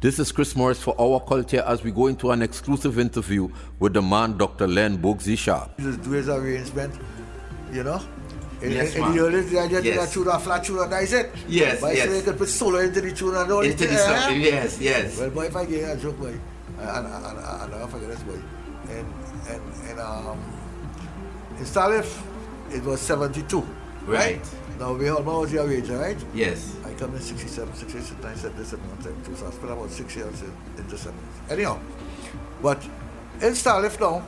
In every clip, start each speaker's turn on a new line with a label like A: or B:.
A: This is Chris Morris for Our Culture as we go into an exclusive interview with the man Dr. Len Boogsie Sharpe.
B: Just do his arrangement, you know. In
A: Yes,
B: the
A: man.
B: early days, I just did a
A: Yes.
B: tune, a flat tune, and that's it.
A: Yes,
B: But
A: yes.
B: so you can put solo into the tune and all.
A: Into the song. Yes, yes.
B: Well, boy, if I get a joke, boy, and I'll forget this, boy. In Salif, it was 72.
A: Right.
B: Now, we all know the arranger, right?
A: Yes.
B: I come in 67, 68, 69, 70, 72, so I spent about 6 years in the 70s. Anyhow, but in Salif now,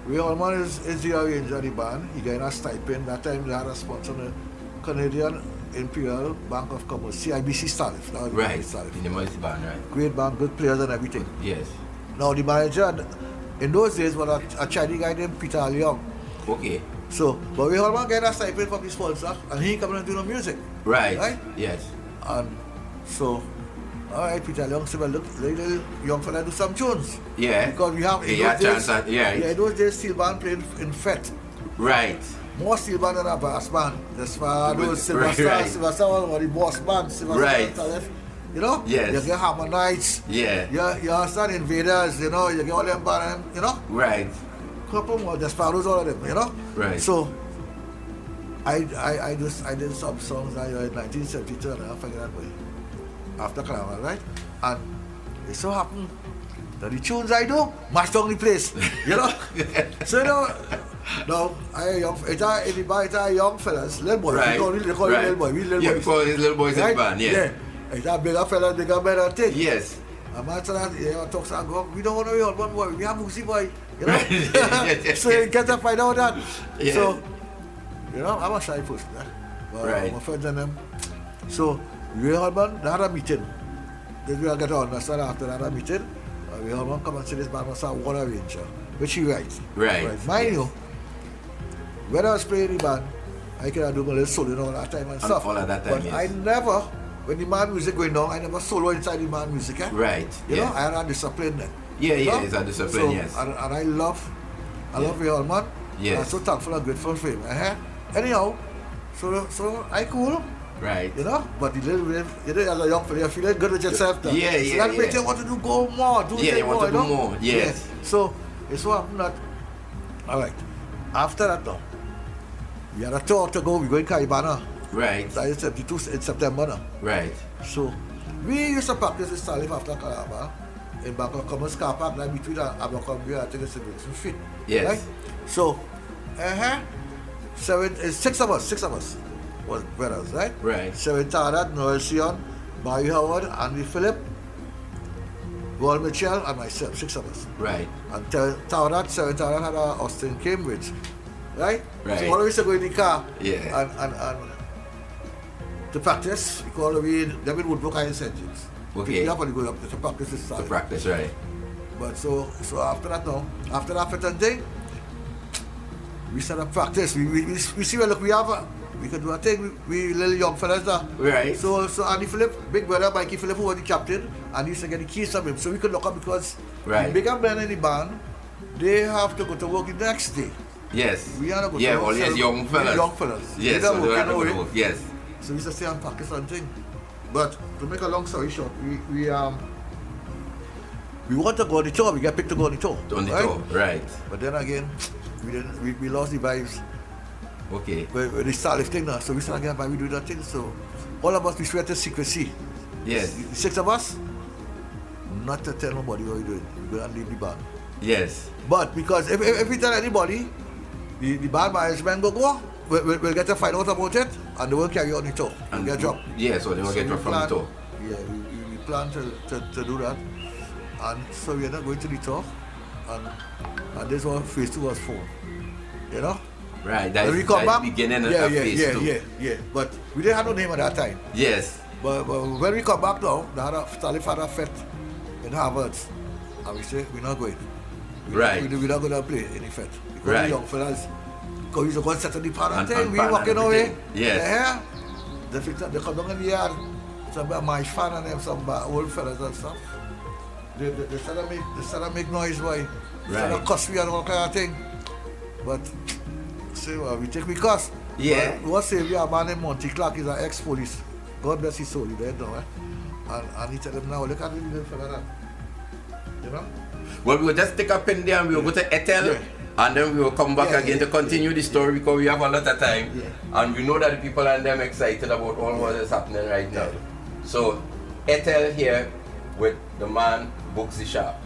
B: we all man is the arranger of the band. He got a stipend. That time they had a sponsor, the Canadian Imperial Bank of Commerce, CIBC Salif. Now
A: Right.
B: Salif.
A: In the multi-band, right?
B: Great band, good players and everything.
A: Yes.
B: Now the manager, in those days, was a Chinese guy named Peter Leong.
A: Okay.
B: So, but we all man get a stipend from the sponsor, and he come and do the music.
A: Right.
B: Right?
A: Yes.
B: And so, all right, Peter Leong said, well, look, little young fella do some tunes.
A: Yeah.
B: Because we have,
A: Yeah, chance at, yeah.
B: in those days, steel band played in FET.
A: Right.
B: More steel band than a brass band. That's why those Silver
A: Right,
B: Star,
A: right.
B: Silver Star was the boss band, Silver
A: Right.
B: Star, you know?
A: Yes.
B: You get Harmonites,
A: Yeah.
B: you understand Invaders, you know, you get all them band, you know?
A: Right.
B: Couple more, Desperados, all of them, you know?
A: Right.
B: So, I did some songs in 1972 and I forget that way. After Carnival, right? And it so happened that the tunes I do match down the place, you know? So, you know, now, it's a young fellas, little boy,
A: Right.
B: they call it
A: Right.
B: little boy, we little
A: Yeah,
B: boys.
A: because it's little boys in the band, yeah.
B: Yeah. It's a bigger fella, bigger better thing.
A: Yes.
B: And after that, talks and go, we don't want to be one boy, we have Boogsie boy, you know?
A: Right.
B: So you get to find out that.
A: Yeah.
B: So, you know, I'm a shy person, but
A: Right.
B: my friends and them. So, we all man, they had a meeting. Then we all get on, so after that meeting, we all man come and see this man was a one arranger, which he writes.
A: Right.
B: Mind
A: Yes.
B: you, when I was playing the band, I could do my little solo and all that time and stuff.
A: all of that time,
B: but
A: yes.
B: I never, when the man music going on, I never solo inside the man music. Eh?
A: Right.
B: You
A: Yes.
B: know, I had a discipline then.
A: Yeah,
B: You
A: yeah,
B: know?
A: it's a discipline,
B: So,
A: yes.
B: And I love the old man.
A: Yes.
B: I'm so thankful and grateful for him. Anyhow, so I cool,
A: Right.
B: you know, but you know, as a young fella, you're feeling good with yourself. Now.
A: Yeah,
B: So
A: yeah,
B: that makes
A: yeah.
B: you want to do go more, do
A: Yeah,
B: things
A: you want
B: more,
A: to do
B: know?
A: more, yes.
B: Yeah. So it's so happened that, all right, after that now, we had a tour to go, we go in Caribana.
A: Right.
B: That is 72 in September now.
A: Right.
B: So we used to practice in Salif after Calaba in Bangkok Commerce Car Park, like between Abercrombie and I think it's in Fit.
A: Yes.
B: Right? So, six of us was brothers, right?
A: Right.
B: Seven Tarat, Noel Sion, Barry Howard, Andy Phillip, Wal Mitchell, and myself, 6 of us.
A: Right.
B: And Seven Tarat had a Austin Cambridge, right?
A: Right.
B: So all of us used to go in the car
A: Yeah.
B: and to practice, we call we David Woodbrook and incentives.
A: Okay.
B: Pick me up and go up to practice this
A: To
B: time.
A: practice, right.
B: But so after that now, after that fit and thing, we started practice. We see well look we could do a thing, we little young fellas there.
A: Right.
B: So Andy Phillip, big brother Mikey Phillip who was the captain, and he used to get the keys from him. So we could look up because
A: Right.
B: the bigger men in the band, they have to go to work the next day.
A: Yes.
B: We had to go
A: Yeah,
B: to work.
A: well, yes, young fellas.
B: Young fellas.
A: Yes,
B: They
A: so
B: don't
A: they
B: work
A: have to go
B: anyway.
A: to work. Yes.
B: So we used to stay and practice and thing. But to make a long story short, we want to go on the tour, we get picked to go on the tour.
A: On the
B: right?
A: tour, right.
B: But then again, we lost the vibes
A: Okay.
B: with the Salif thing now. So we started again why we do that thing. So all of us we swear to secrecy.
A: Yes.
B: The 6 of us, not to tell nobody what we're doing. We're gonna leave the band.
A: Yes.
B: But because if we tell anybody, the band management go, we'll get to find out about it and they will carry on the tour and get dropped.
A: Yeah, so they will get dropped from the tour.
B: Yeah, we plan to do that. And so we are not going to the tour. And this one, phase 2 was formed. You know?
A: Right,
B: When we
A: that's
B: come back,
A: the beginning of
B: yeah,
A: phase 2.
B: yeah. But we didn't have no name at that time.
A: Yes.
B: But when we come back now, Salif had a fete in Harvard. And we say, we're not going.
A: Right.
B: We're not going to play in the fete. Because
A: Right.
B: the young fellas, because we used to go and settle the pan and
A: And
B: thing, we
A: pan
B: walking
A: and
B: away.
A: everything. Yes.
B: Yeah. They come down in the yard. Some my fan and them, some old fellas and stuff. They started make noise, boy. They started
A: Right.
B: cuss me and all kind of thing. But, say, well, we take we cuss.
A: Yeah.
B: But what say we a man named Monty Clark is an ex-police. God bless his soul, he dead now, eh? And he tell them, now look at the little fella that. You know?
A: Well, we'll just take a pen there and we'll go to Ethel.
B: Yeah.
A: And then we will come back again to continue the story because we have a lot of time.
B: Yeah.
A: And we know that the people are them excited about all what is happening right now. So, Ethel here with the man Boogsie Sharpe.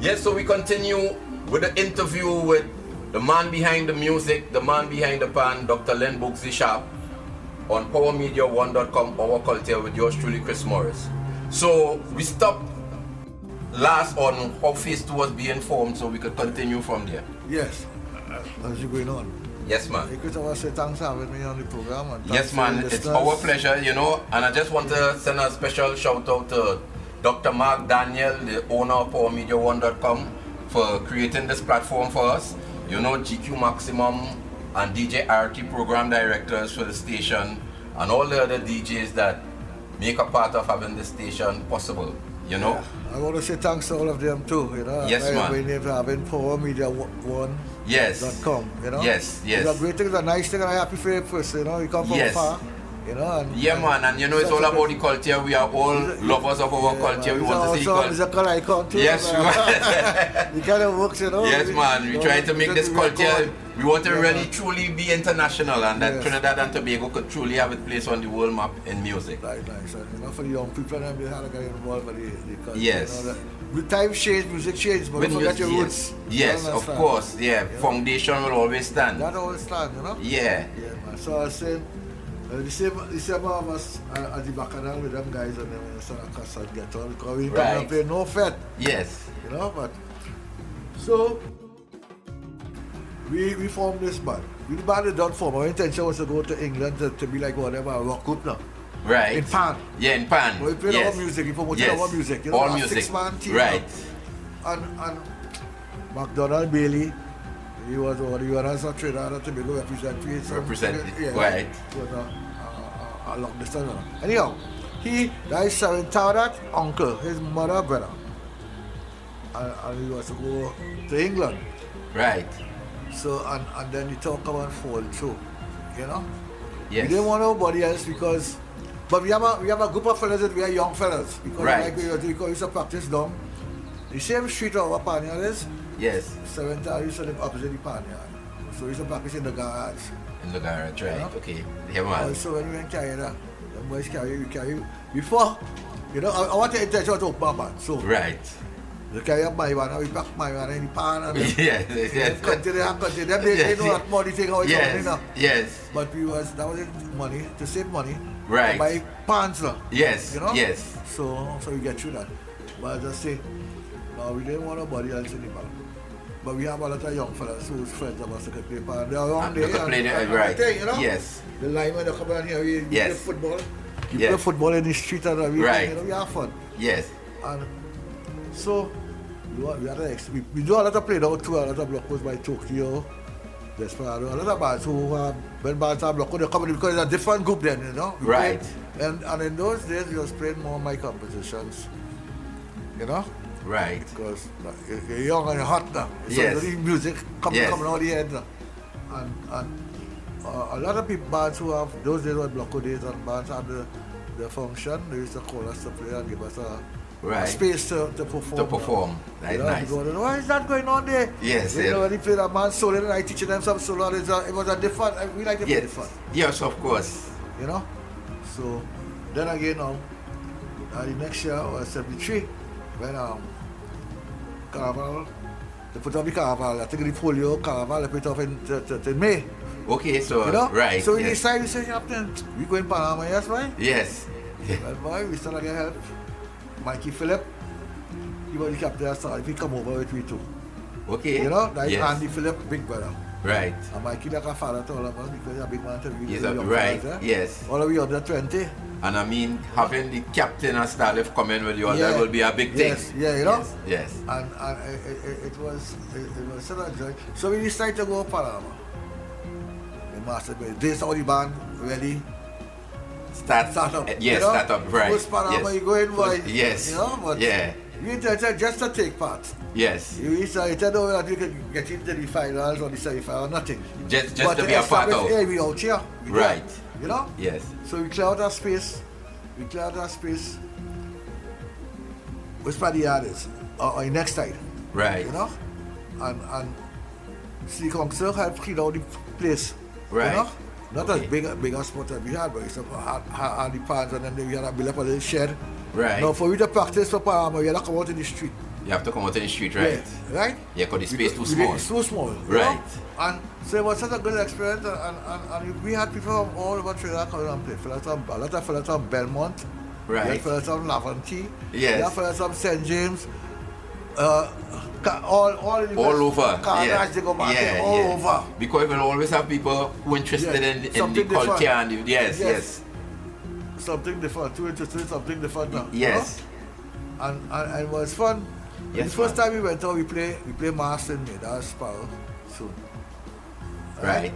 A: Yes, so we continue with the interview with the man behind the music, the man behind the pan, Dr. Len Boogsie Sharpe, on PowerMedia1.com, Our Culture, with yours truly, Chris Morris. So we stopped last on how phase 2 was being formed, so we could continue from there.
B: Yes, as you going on.
A: Yes, man.
B: Because I want to say thanks for having me on the program. And
A: yes, man, it's our pleasure, you know, and I just want to send a special shout out to Dr. Mark Daniel, the owner of PowerMedia1.com, for creating this platform for us. You know, GQ Maximum and DJ RT program directors for the station, and all the other DJs that make a part of having the station possible, you know.
B: Yeah. I want to say thanks to all of them too, you know.
A: Yes, man.
B: When they've having PowerMedia1.com,
A: yes.
B: you know.
A: Yes, yes.
B: It's a great thing, it's a nice thing, and I'm happy for you first, you know. You come from
A: yes.
B: far. you know. And,
A: yeah, man, and you know, it's all about the culture. We are all lovers of our culture. We want to see culture.
B: It's a color icon too.
A: Yes,
B: it kind of works, you know.
A: Yes, man. We try to make this culture. We want to really truly be international, and that Trinidad and Tobago could truly have a place on the world map in music.
B: Right, nice. And, you know, for the young people, they had to get involved with the culture.
A: Yes.
B: You know, with time change, music change, but don't forget your roots.
A: Yes, of course. Yeah, foundation will always stand.
B: That always stand, you know.
A: Yeah.
B: Yeah, man. So I was saying, the same of us at the bacchanal with them guys and them in the Sarakas and get on because we can't play no fete.
A: Yes.
B: You know, but so we formed this band. We the band is done form. Our intention was to go to England to be like whatever a rock group now.
A: Right.
B: In Pan.
A: Yeah, in Pan.
B: But we played our music, we promoted our music. You know,
A: all
B: a
A: music.
B: 6-man team.
A: Right.
B: And McDonald Bailey, he was one of the Trinidad and Tobago
A: Represent.
B: Yeah,
A: Right.
B: He was a long distance. Anyhow, that is that uncle, his mother brother. And he was to go to England.
A: Right.
B: So and then the talk about fall through, you know.
A: Yes.
B: We didn't want nobody else but we have a group of fellas that we are young fellas because
A: Right.
B: we used to practice down the same street our Panyard is.
A: Yes.
B: 7th I used to live opposite the Panyard. So we used to practice in the garage.
A: In the garage, right?
B: Yeah.
A: Okay. Yeah, man.
B: Also when we went Canada, the boys carry before, you know, I want to intention to open my band. So
A: Right.
B: they carry up my van, we pack my van in the pan and
A: Yes.
B: continue. They know that money thing how it's
A: Yes.
B: coming now.
A: Yes.
B: But that was money, to save money.
A: Right.
B: To buy pants now.
A: Yes.
B: You know?
A: Yes.
B: So we get through that. But as I say, no, we didn't want nobody else in the band. But we have a lot of young fellas whose friends of us who can play pan. They are around there.
A: Right.
B: You know?
A: Yes.
B: The linemen that come down here, we play football. We play football in the street and everything.
A: Right.
B: You know, we have fun.
A: Yes.
B: And so we do a lot of play down too, a lot of blockers by Tokyo, Desperado, a lot of bands who when bands are blocked, they come in because it's a different group then, you know.
A: Right.
B: And in those days we was playing more my compositions. You know?
A: Right.
B: Because you're young and you're hot now. So
A: Yes.
B: the music coming out of the head now. And a lot of people bands who have those days were block days and bands have the function, they used to call us to play and give us a space to perform.
A: That's
B: you know,
A: nice.
B: Why is that going on there?
A: Yes.
B: You know, when he played a man solo and I teaching them some solo, it was a different, we like to play different.
A: Yes, of course.
B: You know? So, then again now, the next year was 73, when Carnival, they put up the Carnival, I think the polio Carnival, they put up in May.
A: Okay, so,
B: you know?
A: right.
B: So we decided, we said, Captain, we go in Panama, yes, right?
A: Yes.
B: Well, boy, we still get help. Mikey Phillip, he was the captain, so if he come over with me too.
A: Okay.
B: You know, that's
A: yes.
B: Andy Phillip, big brother.
A: Right.
B: And Mikey like a father to all of us because he's a big man to me.
A: Yes, right. Yes.
B: All of we under 20.
A: And I mean, having the captain and Starlift come in with you, that will be a big thing.
B: Yes, yeah, you know?
A: Yes.
B: And it was such a joy. So we decided to go to Panama. The master, this is how the band really start up.
A: Yes,
B: you know?
A: start up, right.
B: First Panama,
A: yes.
B: you go in, boy.
A: Yes.
B: You know, but
A: yeah.
B: we intended just to take part.
A: Yes.
B: We decided that we could get into the finals or the semi-final, nothing.
A: Just to be a part of.
B: Hey, we out here. We
A: right.
B: there, you know?
A: Yes.
B: So we clear out our space. Which part the yard is? Or next side.
A: Right.
B: You know? And City Council helped clean out the place.
A: Right.
B: You know? Not as big a spot as we had, but it's had the pans and then we had to build up a little shed.
A: Right.
B: Now for we to practice for Panama, we had to come out in the street.
A: You have to come out in the street, right?
B: Yeah, right?
A: Yeah, because the space too small.
B: It's too small.
A: Right.
B: Know? And so it was such a good experience and we had people from all over Trinidad coming and play. A lot of fellas from Belmont.
A: Right.
B: We had fellas from Laventille.
A: Yes.
B: We had fellas from St. James. All
A: over.
B: Yeah. All over.
A: Because we will always have people who are interested in the culture and yes.
B: Something different, too interested in something different now.
A: Yes.
B: You know? And it was fun.
A: Yes,
B: the first time we went out, we play Mass in May, that was Sparrow soon.
A: Right.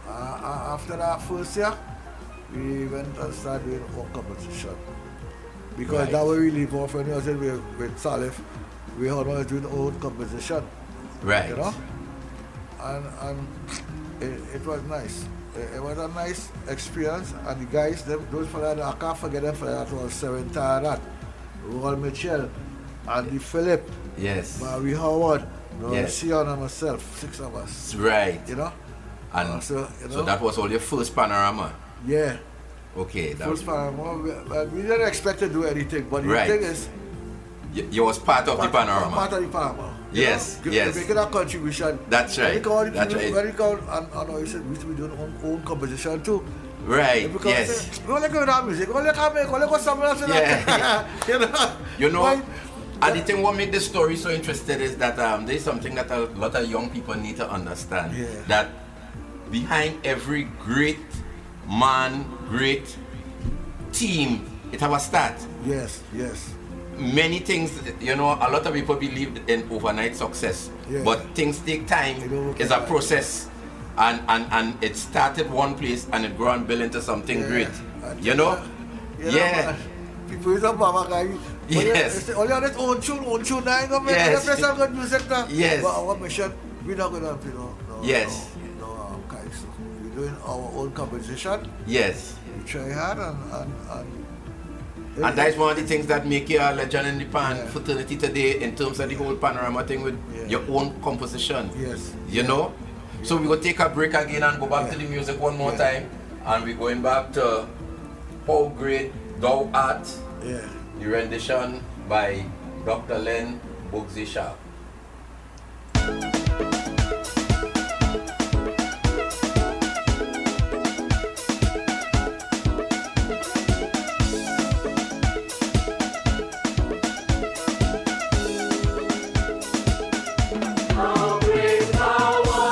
B: After that first year, we went and started doing our competition. Because that way we leave off when we was in with Salif, we always doing our own composition.
A: Right.
B: You know? and it was nice. It was a nice experience, and the guys, those fellas, I can't forget them fellas. That was Seven Tarat, Roy Mitchell, Andy Phillip,
A: Yes.
B: Barry Howard,
A: Yes.
B: Sion and myself, 6 of us.
A: Right.
B: You know?
A: And
B: So
A: that was all your first panorama.
B: Yeah.
A: Okay. That
B: First panorama. We didn't expect to do anything, but the
A: Right.
B: thing is,
A: you was part of the panorama.
B: part of the panorama.
A: Yes, yes.
B: Making a contribution.
A: That's right. That's right.
B: When you come, and you said we should be doing own composition too.
A: Right.
B: Because
A: Yes.
B: we only go with our music, we only go somewhere else.
A: Yeah.
B: You know?
A: You know, and the thing what made this story so interesting is that there's something that a lot of young people need to understand.
B: Yeah.
A: That behind every great man, great team, it have a start.
B: Yes, yes.
A: Many things, you know, a lot of people believe in overnight success,
B: Yeah.
A: but things take time.
B: It don't work
A: It's
B: like
A: a
B: that.
A: process, and it started one place and it grew and built into something
B: Yeah.
A: great.
B: And
A: You know?
B: yeah. Man. People use a mama guy.
A: Yes.
B: Only on its own tune, I ain't gonna make
A: Yes.
B: play some good music now.
A: Yes.
B: But our mission, we're not gonna,
A: Yes.
B: no, okay, so we're doing our own composition.
A: Yes.
B: We try hard
A: And that's one of the things that make you a legend in the pan
B: Yeah.
A: fraternity today in terms of the whole panorama thing with
B: Yeah.
A: your own composition.
B: Yes.
A: You know? So we're going to take a break again and go back
B: Yeah.
A: to the music one more
B: Yeah.
A: time. And we're going back to How Great Thou Art,
B: Yeah.
A: the rendition by Dr. Len Boogsie Sharpe.
C: How great thou art,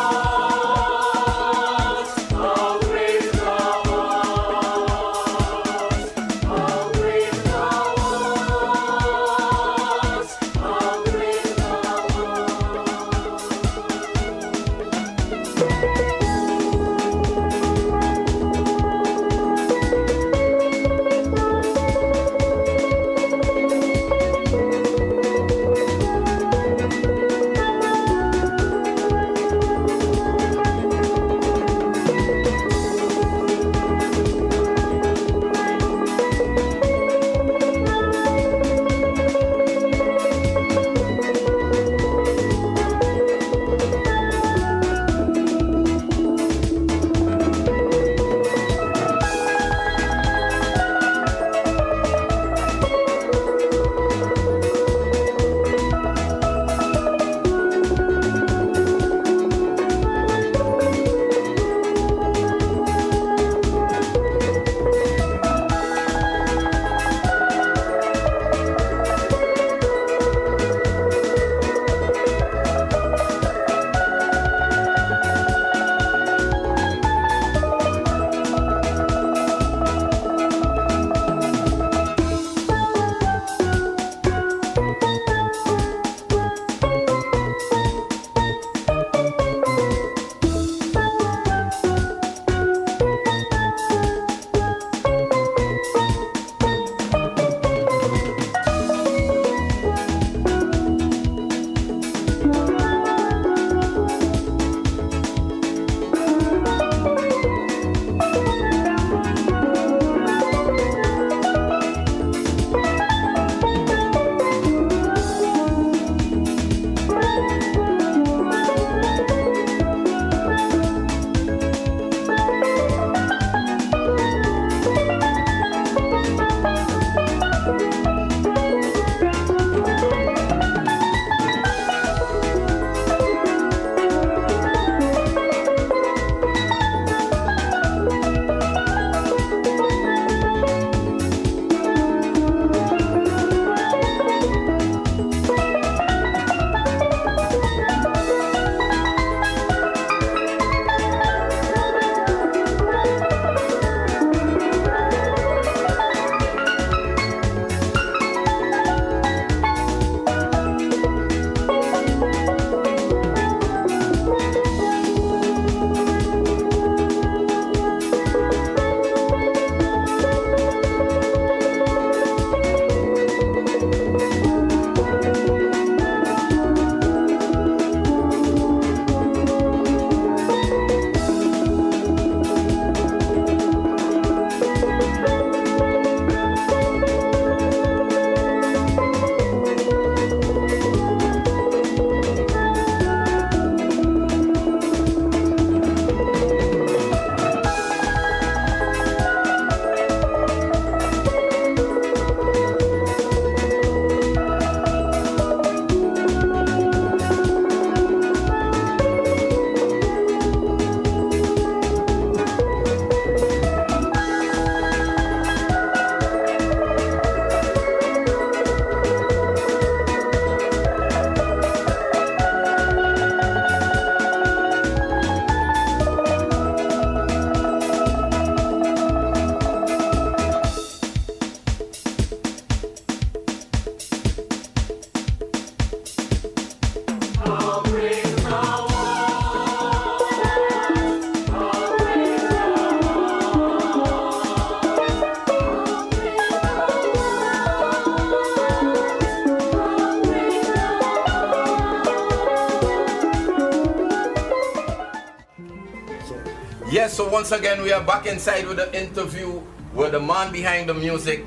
A: Yes, so once again we are back inside with the interview with the man behind the music,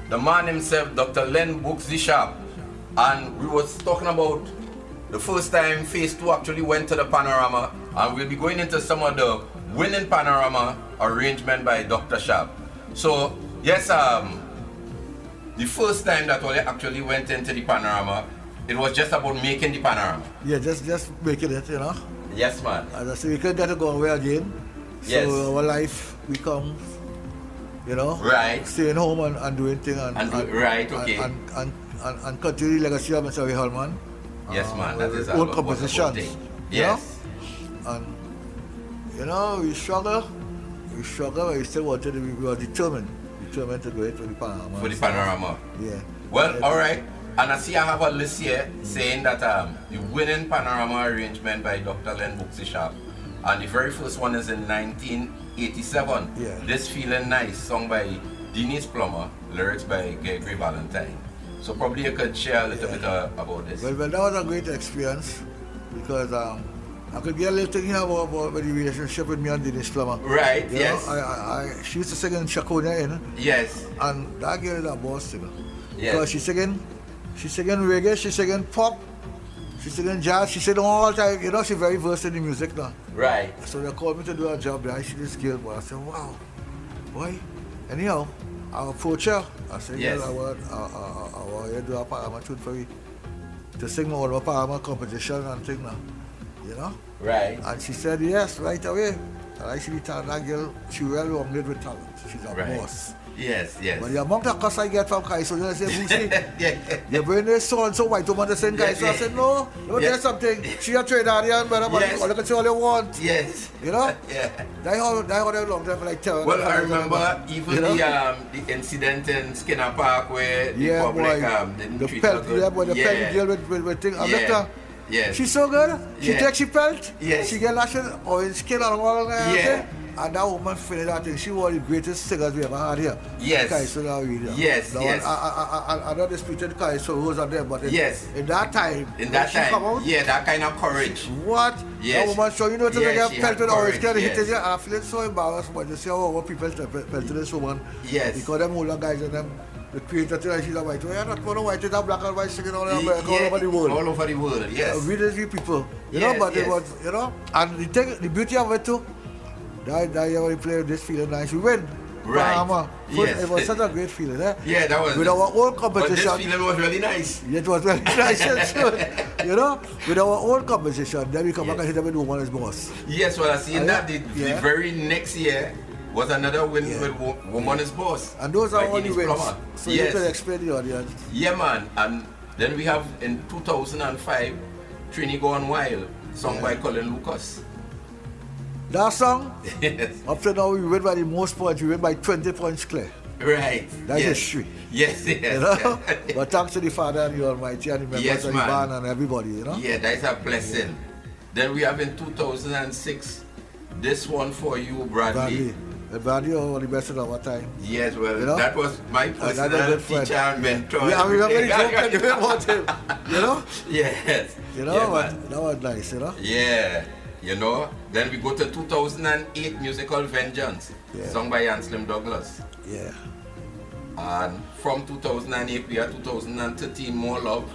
A: the man himself, Dr. Len Boogsie Sharpe. And we was talking about the first time Phase 2 actually went to the Panorama, and we'll be going into some of the winning Panorama arrangement by Dr. Sharpe. So, yes, the first time that we actually went into the Panorama, it was just about making the Panorama.
B: Yeah, just making it, you know.
A: Yes, man.
B: As I say, we couldn't get to go away again.
A: Yes.
B: So our life becomes, you know,
A: Right.
B: staying home and doing things
A: Right, okay.
B: and continue the legacy of Mr. Hellman.
A: Yes, man, that is
B: own
A: a
B: compositions.
A: thing.
B: You
A: Yes.
B: know? And you know, we struggle, but we still wanted to be, we were determined to go into the Panorama.
A: For the Panorama.
B: Yeah.
A: Well, all right. And I see I have a list here saying that the winning Panorama arrangement by Dr. Len Boogsie Sharpe. And the very first one is in 1987.
B: Yeah.
A: This Feeling Nice, sung by Denise Plummer, lyrics by Gregory Valentine. So probably you could share a little bit about this.
B: Well, that was a great experience because I could get a little thing here about the relationship with me and Denise Plummer.
A: Right,
B: You
A: yes.
B: know, she used to sing in Chaconia, you know?
A: Yes.
B: And that girl is a boss singer.
A: Yes.
B: Because she's singing reggae, she's singing pop, she's singing jazz, she's singing all the time. You know, she's very versed in the music now.
A: Right.
B: So they called me to do a job there. I see this girl, but I said, wow, boy. Anyhow, I approached her. I said,
A: Yes.
B: girl, I want you to do a Panorama tune for me. To sing all my Panorama composition and thing now. You know?
A: Right.
B: And she said yes right away. And I see that girl, she really rounded with talent. She's a
A: Right.
B: boss.
A: Yes, yes.
B: But the amount of cost I get from Kaiso, I say, Boogsie,
A: Yeah.
B: you bring this so and so white woman to sing Kaiso. I said, no, let me tell you something. She a Trinidadian, but
A: Yes.
B: you can say all you want.
A: Yes.
B: You know?
A: Yeah.
B: That how they long time for like 10.
A: Well, I remember even
B: You know?
A: the incident in Skinner Park where the
B: Yeah,
A: public
B: boy.
A: didn't
B: The
A: treat
B: pelt,
A: her good.
B: yeah, boy, the pelt girl with thing. I
A: Yeah.
B: met her.
A: Yes.
B: She's so good. She
A: Yeah.
B: takes she pelt.
A: Yes.
B: She get lashes orange skin and all that.
A: Yeah.
B: And that woman finished that thing. She was the greatest singers we ever had here.
A: Yes.
B: Kaiso now video.
A: Yes,
B: Now,
A: yes.
B: I know disputed Kaiso who was on there, but
A: Yes.
B: in that time,
A: In
B: when
A: that
B: she come
A: time,
B: out,
A: yeah, that kind of courage.
B: what?
A: Yes.
B: That woman, so you know, to
A: Yeah,
B: get
A: she had
B: pelted orange skin,
A: courage,
B: hit
A: yes.
B: it, I'm feeling so embarrassed when you see how people pelted this woman.
A: Yes.
B: Because them older guys and them, the creator tell she's a white. Well, you're not going to white, it's a black and white singing all America, all over the world.
A: All over the world, yes.
B: We just people, you
A: Yes,
B: know, but
A: yes.
B: it was, you know, and the beauty of it too, that when we play this feeling nice, we win.
A: Right.
B: Panorama.
A: Yes.
B: It was such a great feeling, eh?
A: Yeah, that was
B: With our own
A: But
B: competition.
A: this feeling was really nice.
B: It was very nice and good, you know, with our own competition. Then we come back
A: Yes.
B: and hit them with Woman is Boss.
A: Yes, well, I seen that the
B: Yeah.
A: very next year was another win
B: Yeah.
A: with Woman is Boss.
B: And those are
A: by
B: all the
A: Denise
B: wins.
A: Plummer.
B: So you can explain the audience.
A: Yeah, man. And then we have in 2005, Trini Gone Wild, sung by Colin Lucas.
B: That song,
A: Yes.
B: up to now, we win by the most points. We win by 20 points clear.
A: Right.
B: That's
A: yes.
B: history.
A: Yes, yes.
B: You know? But thanks to the Father and the Almighty and the members
A: Yes,
B: of the
A: man.
B: band and everybody, you know?
A: Yeah, that's a blessing. Then we have in 2006, this one for you, Bradley.
B: Bradley, all the best of our time.
A: Yes, well,
B: You know?
A: that was my
B: Another
A: personal
B: good friend.
A: teacher and mentor.
B: Yeah, I remember the
A: everything.
B: joke about him, you know?
A: Yes.
B: You know,
A: Yeah,
B: but
A: man.
B: that was nice, you know?
A: Yeah, you know. Then we go to 2008 musical Vengeance,
B: Yeah.
A: sung by Anslim Douglas.
B: Yeah.
A: And from 2008 we have 2013 More Love,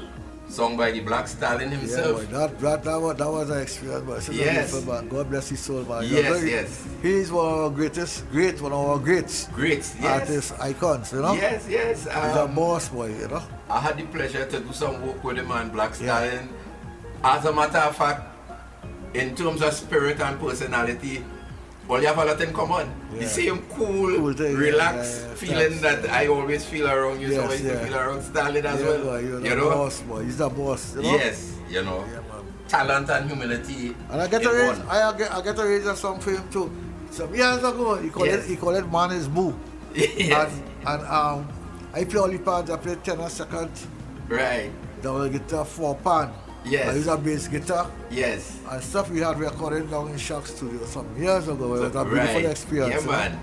A: sung by the Black Stallion
B: Yeah,
A: himself.
B: boy, that was an experience, but such a
A: Yes.
B: beautiful man. God bless his soul, man.
A: Yes, yes.
B: He's one of our one of our greats
A: Great, yes.
B: artists, icons, you know?
A: Yes, yes.
B: He's a boss boy, you know?
A: I had the pleasure to do some work with him and Black Stallion. As a matter of fact, in terms of spirit and personality, well, you have a lot in common.
B: Yeah.
A: The same cool,
B: thing,
A: relaxed
B: yeah,
A: feeling that I always feel around you, so I
B: Yes,
A: used to
B: yeah.
A: feel around Stalin as
B: Yeah,
A: well.
B: boy, you're
A: you
B: the
A: know?
B: boss, boy. He's the boss, you know?
A: Yes, you know.
B: Yeah, man.
A: Talent and humility.
B: And I get
A: in
B: a raise,
A: one.
B: I get a raise a song for him too. Some years ago,
A: Yes.
B: he called it Man is Boo.
A: Yes.
B: And I play all the parts, I play tenor second,
A: Right.
B: double guitar, 4-pan.
A: Yes.
B: I use a bass guitar
A: Yes.
B: and stuff we had recorded down in Shock Studio some years ago. It was a beautiful
A: Right.
B: experience.
A: Yeah,
B: you know?
A: man.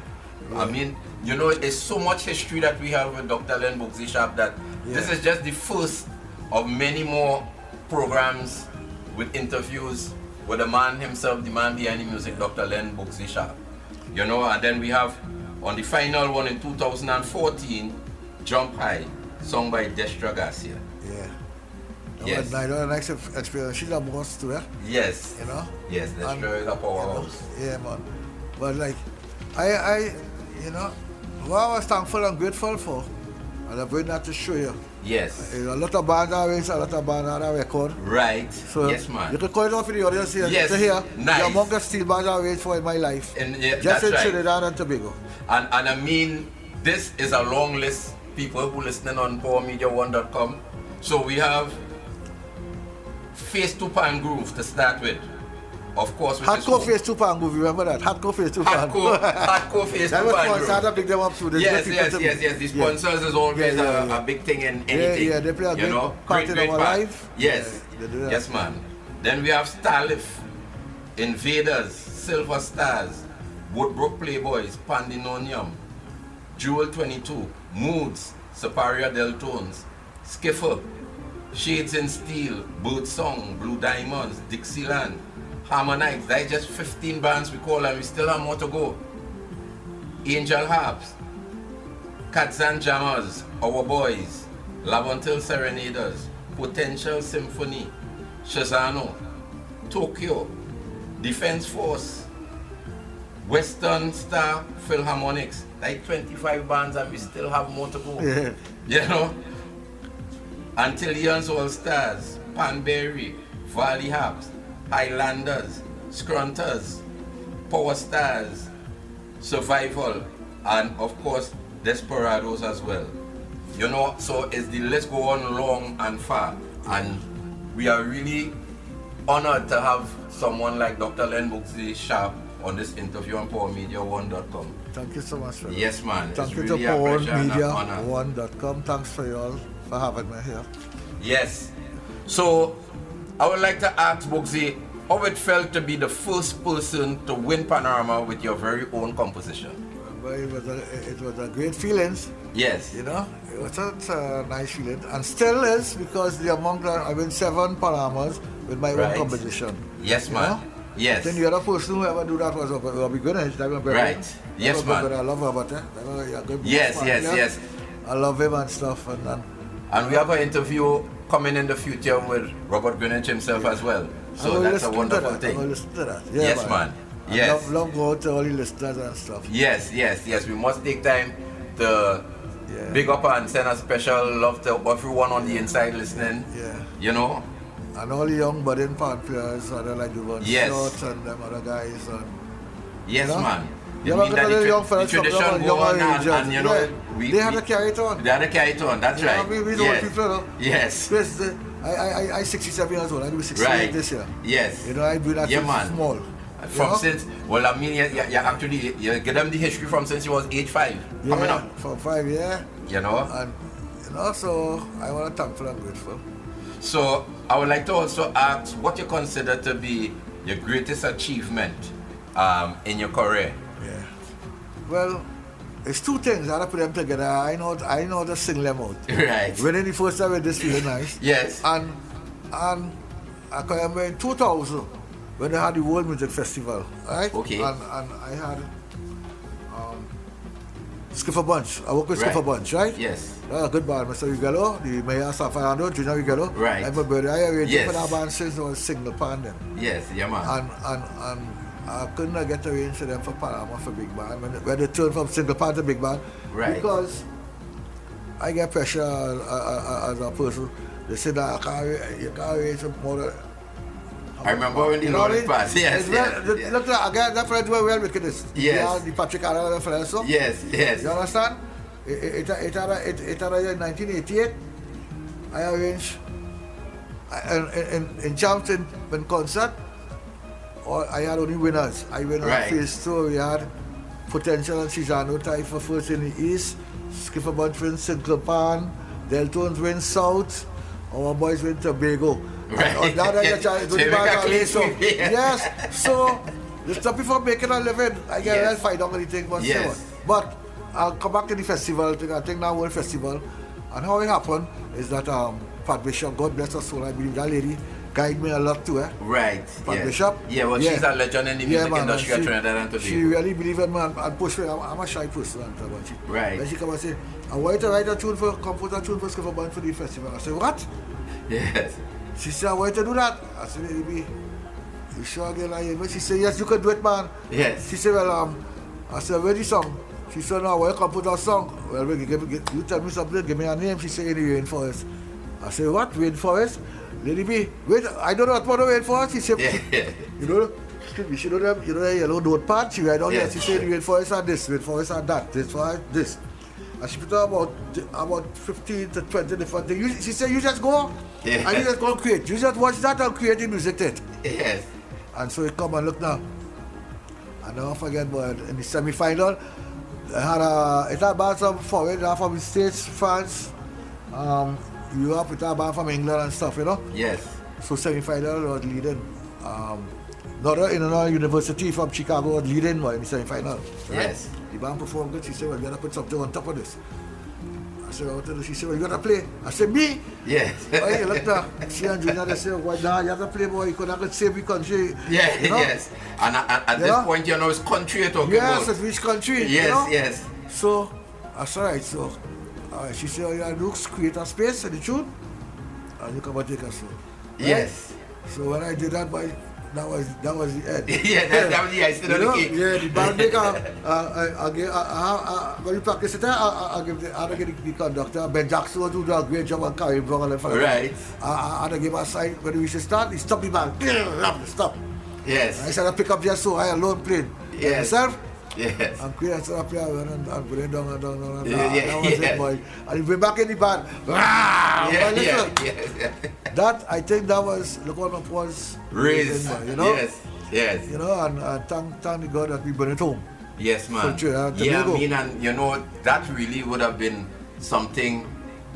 A: I mean, you know, there's so much history that we have with Dr. Len Boogsie Sharpe that this
B: Yeah.
A: is just the first of many more programs with interviews with the man himself, the man behind the music, Dr. Len Boogsie Sharpe. You know, and then we have on the final one in 2014, Jump High, sung by Destra Garcia.
B: Yeah.
A: Yes.
B: I know a nice experience. She's a boss too, eh?
A: Yes.
B: You know?
A: Yes, Destra is a powerhouse.
B: Yeah, man. But like, I you know, what I was thankful and grateful for, and I bring that to show you.
A: Yes.
B: A lot of bands are raised, a lot of bands are record.
A: Right.
B: So
A: yes, man.
B: you can call it off for the audience here.
A: Yes.
B: To hear
A: Nice.
B: the among the steel bands I raised for in my life.
A: And, yeah,
B: just
A: that's
B: in
A: right.
B: Trinidad and Tobago.
A: And I mean, this is a long list, people who listening on PowerMedia1.com. So we have Face 2 Pan Groove to start with. Of course,
B: Hardcore Face 2 Pan Groove, remember that? Hardcore Face 2 Pan.
A: Hardcore Face 2 Pan Groove.
B: That was fun, to pick them up too.
A: Yes. The sponsors is always a big thing in anything.
B: Yeah, they play a great part in our life.
A: Yes, yes, man. Then we have Starlift, Invaders, Silver Stars, Woodbrook Playboys, Pandemonium, Jewel 22, Moods, Superior Deltones, Skiffer, Shades in Steel, Bird Song, Blue Diamonds, Dixieland, Harmonites. That's just 15 bands we call, and we still have more to go. Angel Harps, Cats and Jammers, Our Boys, Lavantil Serenaders, Potential Symphony, Shazano, Tokyo, Defense Force, Western Star Philharmonics. Like 25 bands, and we still have more to go.
B: Yeah.
A: You know? Antillians All Stars, Panberry, Valley Harps, Highlanders, Scrunters, Power Stars, Survival, and of course Desperados as well. You know, so it's the list go on long and far, and we are really honored to have someone like Dr. Len Boogsie Sharpe on this interview on PowerMedia1.com.
B: Thank you so much for
A: Yes, man.
B: Thank
A: it's
B: you
A: really
B: to
A: a pleasure and an honor.
B: PowerMedia1.com. Thanks for you all for having me here.
A: Yes. So I would like to ask Boogsie how it felt to be the first person to win Panorama with your very own composition.
B: Well, it was a great feeling.
A: Yes.
B: You know, it was a nice feeling, and still is, because I win 7 Panamas with my own composition.
A: Yes,
B: you
A: man.
B: know?
A: Yes.
B: Then the other person who ever do that was Robbie Greenwich.
A: Right. Yes, man.
B: I love her, but good
A: yes,
B: man,
A: yes.
B: I love him and stuff.
A: And we have an interview coming in the future with Robert Greenwich himself as well. So that's a wonderful thing.
B: I'm going to listen to that. Yeah,
A: yes, man. Yes.
B: Love going to all the listeners and stuff.
A: Yes. We must take time to big up and send a special love to everyone on the inside listening.
B: Yeah.
A: You know?
B: And all the young budding pan players, like the ones
A: yes.
B: and them other guys. And,
A: yes,
B: you know?
A: man.
B: You mean that the tradition
A: go on and you know,
B: they had to carry it on.
A: They had to carry it on, that's right.
B: We don't want people, know?
A: Yes.
B: I 67 years old, I'll be 68 this year.
A: Yes.
B: You know, I do that since small.
A: From since, well, I mean, you actually, you get them the history from since you was age 5, coming up.
B: From 5, yeah.
A: You know?
B: And, you know, so I want to thankful and grateful.
A: So, I would like to also ask what you consider to be your greatest achievement in your career.
B: Yeah. Well, it's 2 things. I have to put them together. I know how to sing them out.
A: Right.
B: Winning the first time with this feeling nice.
A: Yes.
B: And I can remember in 2000 when they had the World Music Festival, right?
A: Okay.
B: And I had Skiffer Bunch. I work with Skiffer Bunch, right?
A: Yes.
B: A good band, Mr. Ugalo, the Mayor Safarando, Junior Ugalo.
A: Right.
B: I'm a brother. I arranged for that band since I was single pan then.
A: Yes, yeah, man.
B: And I couldn't get arranged for them for Panama for big band when they turned from single pan to big band.
A: Right.
B: Because I get pressure as a person. They said that you can't arrange more than.
A: I remember when the Lord passed. Yes.
B: Look, again, that friends were well with this.
A: Yes.
B: The Patrick Allen and friends. So.
A: Yes.
B: You understand? It had in 1988. I arranged in Champton when concert. I had only winners. I went on phase 2. We had Potential and Shizano tie for first in the East. Skiffer Bunch win Sinclapan. Deltones win South. Our boys win Tobago.
A: Right.
B: Yes. So the stop me from making a living. I get a $5 thing, but I'll come back to the festival. I think now World Festival. And how it happened is that Pat Bishop, God bless her soul, I believe that lady, guide me a lot too,
A: Right.
B: Pat
A: Yes.
B: Bishop.
A: Yeah, well, she's a legend in the music industry of Trinidad and Tobago.
B: She really believed in me and pushed me. I'm a shy person. But she,
A: Right.
B: Then she come and say, I want you to write a tune for, compose a tune for Skiffle Band for the festival. I said, what?
A: Yes.
B: She said, I want you to do that. I said, baby, you sure girl? She said, yes, you can do it, man.
A: Yes.
B: She said, well, I said, where the song? She said, no, where you compose a song? Well, you tell me something, give me a name. She said, in the rainforest. I said, what? Rainforest? Lady B, wait, I don't know what to rainforest. She said, you know, excuse me, she know them, you know the yellow notepad? She write down there. She said, rainforest are this, rainforest are that, this forest, this. And she put about 15 to 20 different things. She said, you just go and you just go and create. You just watch that and create the music to it.
A: Yes.
B: And so you come and look now. And I don't forget, but in the semi-final, it had band from foreign, from the States, France, Europe, it had band from England and stuff, you know?
A: Yes.
B: So semi-final was leading. Another university from Chicago was leading in the semi-final. Right?
A: Yes.
B: The band performed good. She said, well, you gotta put something on top of this. I said, what to do? She said, well, you gotta play. I said, me?
A: Yes.
B: Hey, look now. She and Junior, they said, well, nah, you have to play, boy. You could save the country.
A: Yeah,
B: you know?
A: yes. And at this point, you know, it's country you're talking about.
B: Yes, it's which country.
A: Yes,
B: you know?
A: yes.
B: So, that's all right. So, she said, oh, you have to create a space in the tune, and you come and take us. Right?
A: Yes.
B: So when I did that, boy, that was the end.
A: Yeah, that was the icing on the cake.
B: Yeah, the band maker, when you practice it, I'll give the conductor, Ben Jackson, who do a great job on carrying Brown and
A: Right.
B: I'll give a sign when we should start, he stopped the band. Stop.
A: Yes.
B: I said, I pick up just so I alone playing.
A: Yes.
B: Myself,
A: Yes.
B: and create a piano and put it down. That was
A: yes.
B: it, boy. And he went back in the band. That, I think that was, look what my was
A: Raised.
B: you know?
A: Yes.
B: You know, and thank the God that we bring it home.
A: Yes, man.
B: Yeah,
A: I mean, and you know, that really would have been something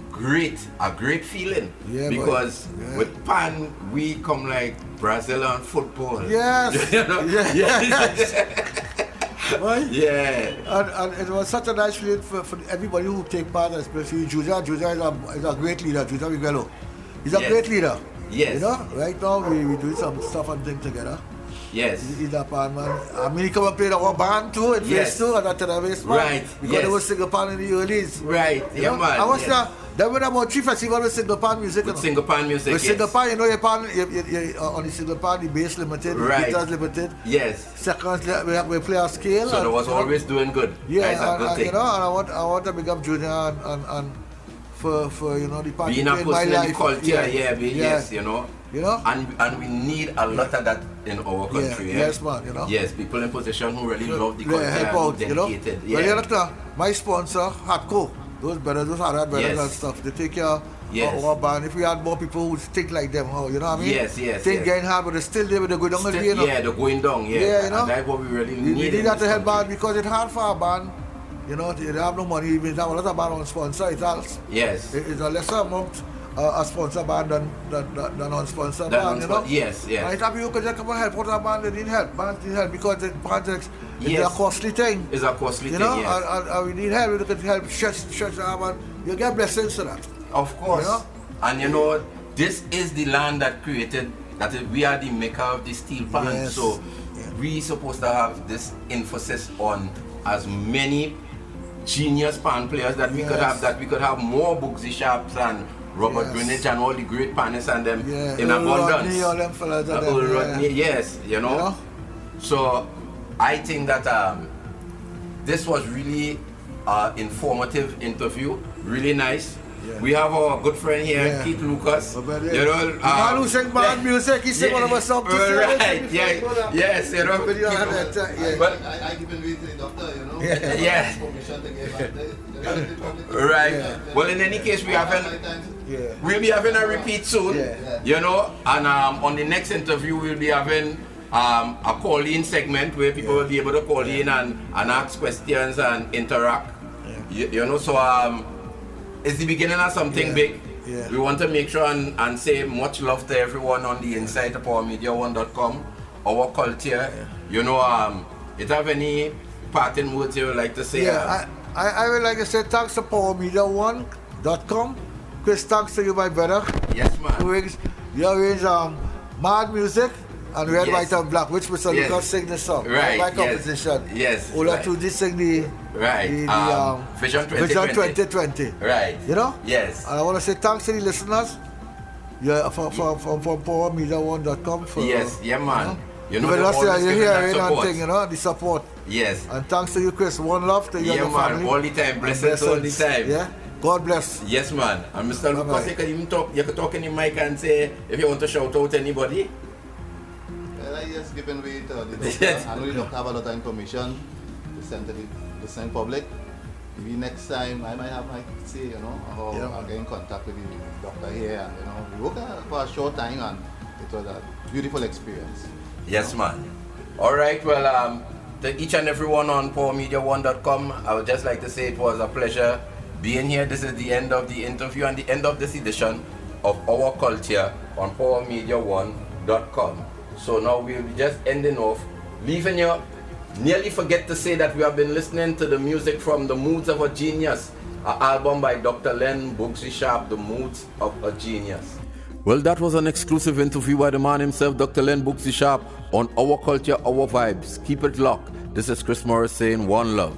A: great, a great feeling.
B: Yeah,
A: because with Pan, we come like Brazilian football.
B: Yes.
A: You know?
B: Yes. Right?
A: Yeah.
B: And it was such a nice feeling for everybody who take part, especially Juja. Juja is a great leader, Juja Miguelo. He's a great leader.
A: Yes.
B: You know, right now we do some stuff and things together.
A: Yes.
B: He's a pan man. I mean, he come and played our band too, in phase 2, and at the band.
A: Right.
B: Because they was single pan in the earlys.
A: Right.
B: You know?
A: Man.
B: I was there were about 3 festivals with single pan music.
A: With single pan music.
B: With single pan, you know, you on the single pan, the bass limited, the guitars limited.
A: Yes.
B: Seconds, we play a scale.
A: So they was always doing good.
B: Yeah,
A: that's a good thing.
B: You know, and I want to big up Junior and for you know the party
A: being a
B: in my
A: person in the
B: life.
A: culture, yes, you know.
B: You know?
A: And we need a lot of that in our country.
B: Yes, man, you know.
A: Yes, people in position who really love the culture
B: help out,
A: and dedicated.
B: You know? Well, you know, my sponsor, Hatco, those hard brothers and stuff, they take care of our band. If we had more people who think like them, you know what I mean?
A: Yes.
B: Think getting hard, but they're still there, but they're going down the way, you know?
A: Yeah, they're going down,
B: Yeah, you know?
A: And that's what we really need.
B: We need that to help band because it's hard for a band. You know, they have no money, they have a lot of band on sponsor, it's a lesser amount a sponsor band than unsponsored band, you know?
A: Yes.
B: And it's happy you can just come and help out a band, they need help. Bands need help because the projects is a costly thing.
A: It's a costly thing,
B: know?
A: Yes.
B: And we need help, we can help stretch our band. You get blessings to that.
A: Of course.
B: You know?
A: And you know, this is the land that created, we are the maker of the steel pan.
B: Yes.
A: So we supposed to have this emphasis on as many genius pan players that we could have, that we could have more Boogsie Sharpes and Robert Greenwich and all the great panists and them in abundance.
B: Rodney, all them fellas
A: Rodney, yes, you know. So I think that this was really informative interview, really nice. Yeah. We have our good friend here, Keith Lucas. You know,
B: the man who sing bad music, he sing one of our songs.
A: Right, yes, you know.
B: But
C: I given way to the doctor, you know.
A: Yeah.
C: Permission to give
A: Right. Well, in any case, we'll be having a repeat soon. You know, and on the next interview, we'll be having a call-in segment where people will be able to call in and ask questions and interact. You know, so it's the beginning of something big. We want to make sure and say much love to everyone on the inside of ourmedia1.com, our culture. You know, if you have any parting words you would like to say?
B: I would like to say thanks to ourmedia1.com. Chris, thanks to you, my brother.
A: Yes, man.
B: You arrange Mad Music and Red,
A: Yes.
B: White and Black, which Mr.
A: Yes.
B: Lucas sing the song.
A: Right,
B: My
A: yes.
B: composition.
A: Yes,
B: Ola
A: right.
B: Tuji sing the
A: Right. Vision 2020.
B: Vision 2020.
A: Right.
B: You know?
A: Yes.
B: And I want to say thanks to the listeners. Yeah, from PowerMedia1.com for
A: Yes, yeah, man. You know,
B: even
A: they're
B: last year
A: always
B: you
A: giving
B: hear
A: that
B: it and
A: support.
B: thing, you know, the support.
A: Yes.
B: And thanks to you, Chris. One love to you
A: Yeah,
B: and the
A: man.
B: family.
A: All the time. Blessings
B: Blessings.
A: all the time.
B: Yeah. God bless.
A: Yes, man. And Mr. Lucas,
B: Bye-bye.
A: you can even talk. You can talk in the mic and say if you want to shout out anybody.
C: Well, I just given way to the doctor. I know the doctor have a lot of information to send to the listening public. Maybe next time I might have my say, you know, how
B: Yeah,
C: I'll
B: man.
C: get in contact with the doctor here. And, you know, we worked for a short time and it was a beautiful experience.
A: Yes, man. All right. Well, to each and everyone on PowerMedia1.com, I would just like to say it was a pleasure being here. This is the end of the interview and the end of this edition of Our Culture on PowerMedia1.com. So now we'll be just ending off, leaving you. Nearly forget to say that we have been listening to the music from The Moods of a Genius, an album by Dr. Len Boogsie Sharpe, The Moods of a Genius. Well, that was an exclusive interview by the man himself, Dr. Len Boogsie Sharpe, on Our Culture, Our Vibes. Keep it locked. This is Chris Morris saying one love.